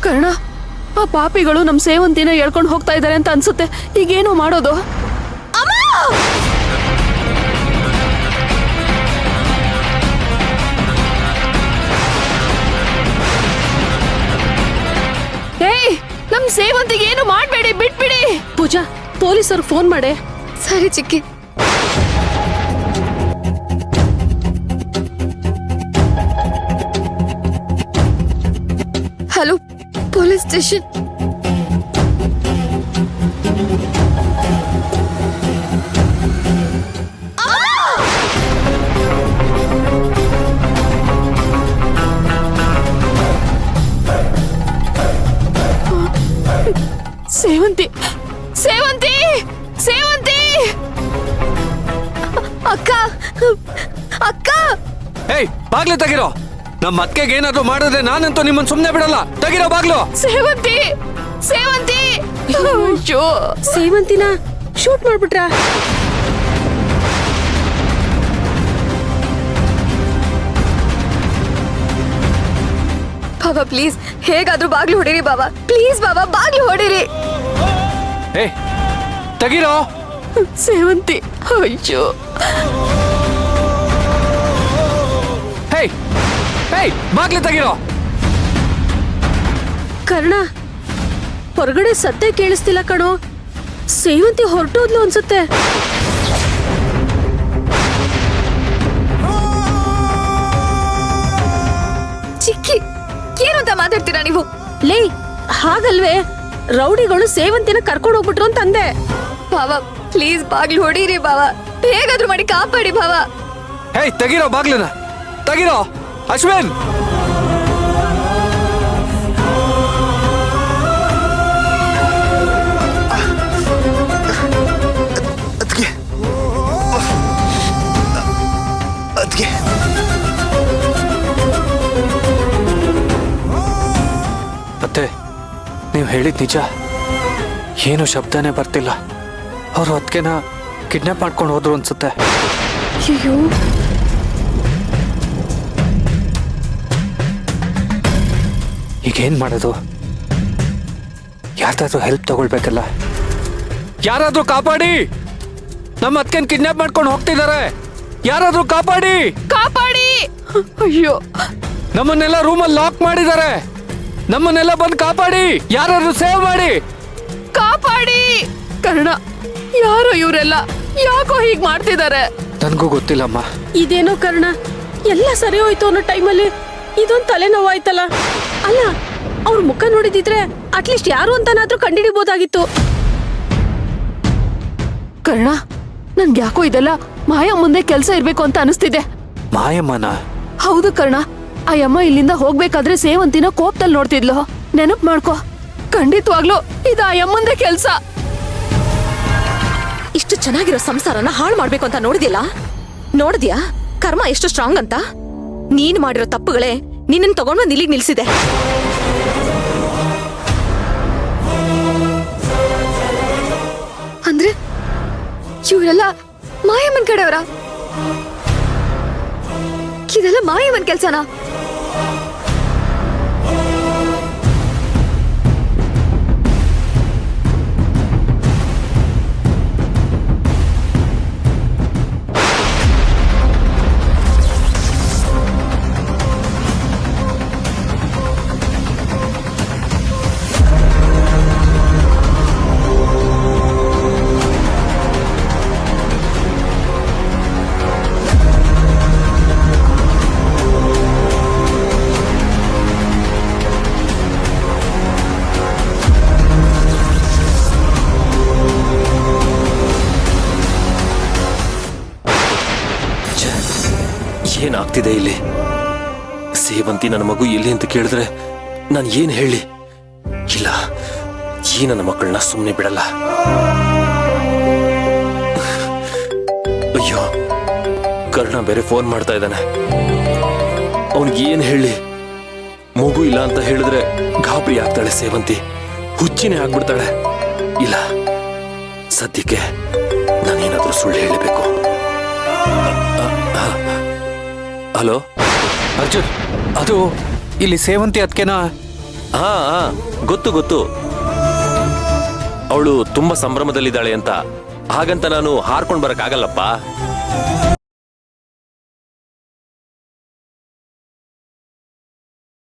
ಕರ್ಣ, ಆ ಪಾಪಿಗಳು ನಮ್ ಸೇವಂತಿನ ಎಳ್ಕೊಂಡು ಹೋಗ್ತಾ ಇದಾರೆ ಅಂತ ಅನ್ಸುತ್ತೆ. ಈಗೇನು ಮಾಡೋದು? ಏಯ್, ನಮ್ ಸೇವಂತಿಗೆ ಏನು ಮಾಡ್ಬೇಡಿ, ಬಿಟ್ಬಿಡಿ. ಪೂಜಾ, ಪೊಲೀಸರು ಫೋನ್ ಮಾಡೆ. ಸರಿ ಚಿಕ್ಕಿ. Hello, police station. Sevanthi, Sevanthi, Sevanthi! ಅಕ್ಕ, ಅಕ್ಕ! ಏಯ್, ಬಾಗ್ಲು ತೆಗಿರೋ. ನಮ್ಮ ಅತ್ತೆಗೆ ಏನಾದ್ರು ಮಾಡಿದ್ರೆ ನಾನಂತೂ ನಿಮ್ಮನ್ನ ಸುಮ್ಮನೆ ಬಿಡಲ್ಲ. ತೆಗಿರೋ ಬಾಗ್ಲು. ಸೇವಂತಿ, ಸೇವಂತಿ! ಅಯ್ಯೋ, ಸೇವಂತಿನ ಶೂಟ್ ಮಾಡ್ಬಿಟ್ರ? ಬಾಬಾ ಪ್ಲೀಸ್, ಹೇಗಾದ್ರೂ ಬಾಗ್ಲು ಹೊಡೀರಿ ಬಾಬಾ. ಪ್ಲೀಸ್ ಬಾಬಾ, ಬಾಗ್ಲು ಹೊಡೀರಿ. ಏಯ್, ತೆಗಿರೋ. ಸೇವಂತಿ, ಅಯ್ಯೋ. ಹೇಯ್, ಹೇಯ್, ಬಾಗ್ಲು ತೆಗಿರೋ. ಕರ್ಣ, ಹೊರಗಡೆ ಸದ್ದೆ ಕೇಳಿಸ್ತಿಲ್ಲ ಕಣೋ. ಸೇವಂತಿ ಹೊರಟೋದ್ಲು ಅನ್ಸುತ್ತೆ. ಚಿಕ್ಕಿ, ಏನು ಅಂತ ಮಾತಾಡ್ತೀರಾ ನೀವು? ಲೇ, ಹಾಗಲ್ವೇ, ರೌಡಿಗಳು ಸೇವಂತಿನ ಕರ್ಕೊಂಡು ಹೋಗ್ಬಿಟ್ರು ಅಂತ ಅಂದೆ. ಬಾಬಾ ಪ್ಲೀಸ್, ಬಾಗ್ಲು ಹೊಡೀರಿ ಬಾಬಾ. ಹೇಗಾದ್ರೂ ಮಾಡಿ ಕಾಪಾಡಿ ಬಾಬಾ. ಹೇಯ್, ತೆಗಿರೋ ಬಾಗ್ಲನ್ನ. ತೆಗಿರೋ. ಅಶ್ವಿನ್, ಅತ್ತೆ, ನೀವು ಹೇಳಿದ್ ನಿಜ. ಏನು ಶಬ್ದನೇ ಬರ್ತಿಲ್ಲ. ಅವರು ಅದಕ್ಕೆನ ಕಿಡ್ನಾಪ್ ಮಾಡ್ಕೊಂಡು ಹೋದ್ರು ಅನ್ಸುತ್ತೆ. ಅಯ್ಯೋ, ಈಗೇನ್ ಮಾಡೋದು? ಯಾರ್ದಾದ್ರೂ ಹೆಲ್ಪ್ ತಗೊಳ್ಬೇಕಲ್ಲ. ಯಾರಾದ್ರೂ ಕಾಪಾಡಿ. ನಮ್ಮ ಅತ್ಕೆನ್ ಕಿಡ್ನಾಪ್ ಮಾಡ್ಕೊಂಡು ಹೋಗ್ತಿದ್ದಾರೆ. ಯಾರಾದ್ರೂ ಕಾಪಾಡಿ, ಕಾಪಾಡಿ! ಅಯ್ಯೋ, ನಮ್ಮನ್ನೆಲ್ಲ ರೂಮಲ್ಲಿ ಲಾಕ್ ಮಾಡಿದ್ದಾರೆ. ನಮ್ಮನ್ನೆಲ್ಲ ಬಂದು ಕಾಪಾಡಿ. ಯಾರಾದ್ರೂ ಸೇವ್ ಮಾಡಿ, ಕಾಪಾಡಿ! ಕರ್ಣ, ಯಾರೋ ಇವರೆಲ್ಲ ಯಾಕೋ ಹೀಗ್ ಮಾಡ್ತಿದ್ದಾರೆ? ನನ್ಗೂ ಗೊತ್ತಿಲ್ಲಮ್ಮ. ಇದೇನೋ ಕರ್ಣ, ಎಲ್ಲ ಸರಿ ಹೋಯ್ತು ಅನ್ನೋ ಟೈಮಲ್ಲಿ ಇದೊಂದು ತಲೆನೋವಾಯ್ತಲ್ಲ. ಅಲ್ಲ, ಅವ್ರ ಮುಖ ನೋಡಿದಿದ್ರೆ ಅಟ್ಲೀಸ್ಟ್ ಯಾರು ಅಂತನಾದ್ರೂ ಕಂಡಿಡಿಬಹುದಾಗಿತ್ತು. ಕರ್ಣ, ನನ್ಗೆ ಯಾಕೋ ಇದೆಲ್ಲ ಮಾಯ ಮುಂದೆ ಕೆಲ್ಸ ಇರ್ಬೇಕು ಅಂತ ಅನಿಸ್ತಿದೆ. ಮಾಯಮ್ಮನ? ಹೌದು ಕರ್ಣ, ಆ ಅಮ್ಮ ಇಲ್ಲಿಂದ ಹೋಗ್ಬೇಕಾದ್ರೆ ಸೇವಂತಿನ ಕೋಪದಲ್ಲಿ ನೋಡ್ತಿದ್ಲು. ನೆನಪು ಮಾಡ್ಕೋ, ಖಂಡಿತವಾಗ್ಲು ಇದು ಆ ಅಮ್ಮಂದೇ ಕೆಲ್ಸ. ಇಷ್ಟು ಚೆನ್ನಾಗಿರೋ ಸಂಸಾರನ ಹಾಳು ಮಾಡ್ಬೇಕು ಅಂತ ನೋಡಿದ್ಯಾ ಕರ್ಮ ಎಷ್ಟು ಸ್ಟ್ರಾಂಗ್ ಅಂತ? ನೀನ್ ಮಾಡಿರೋ ತಪ್ಪುಗಳೇ ನಿನ್ನನ್ನು ತಗೊಂಡ್ಬಂದು ಇಲ್ಲಿಗೆ ನಿಲ್ಸಿದೆ. ಅಂದ್ರೆ ಇವರೆಲ್ಲ ಮಾಯಮ್ಮನ್ ಕಡೆಯವರ? ಇದೆಲ್ಲ ಮಾಯಮ್ಮನ್ ಕೆಲ್ಸನಾ? ಏನಾಗ್ತಿದೆ ಇಲ್ಲಿ? ಸೇವಂತಿ ನನ್ನ ಮಗು ಎಲ್ಲಿ ಅಂತ ಕೇಳಿದ್ರೆ ನಾನು ಏನ್ ಹೇಳಿ? ಇಲ್ಲ, ಈ ನನ್ನ ಮಕ್ಕಳನ್ನ ಸುಮ್ಮನೆ ಬಿಡಲ್ಲ. ಅಯ್ಯೋ, ಕರ್ಣ ಬೇರೆ ಫೋನ್ ಮಾಡ್ತಾ ಇದ್ದಾನೆ. ಅವನಿಗೆ ಏನ್ ಹೇಳಿ? ಮಗು ಇಲ್ಲ ಅಂತ ಹೇಳಿದ್ರೆ ಗಾಬರಿ ಆಗ್ತಾಳೆ ಸೇವಂತಿ, ಹುಚ್ಚಿನೇ ಆಗ್ಬಿಡ್ತಾಳೆ. ಇಲ್ಲ, ಸದ್ಯಕ್ಕೆ ನಾನೇನಾದ್ರೂ ಸುಳ್ಳು ಹೇಳಬೇಕು. ಹಲೋ ಅರ್ಜುನ್, ಅದು ಇಲ್ಲಿ ಸೇವಂತಿ ಅದಕ್ಕೆನ ಹಾ ಹಾ ಗೊತ್ತು ಗೊತ್ತು. ಅವಳು ತುಂಬಾ ಸಂಭ್ರಮದಲ್ಲಿದ್ದಾಳೆ ಅಂತ, ಹಾಗಂತ ನಾನು ಹಾರ್ಕೊಂಡ್ ಬರಕ್ ಆಗಲ್ಲಪ್ಪ.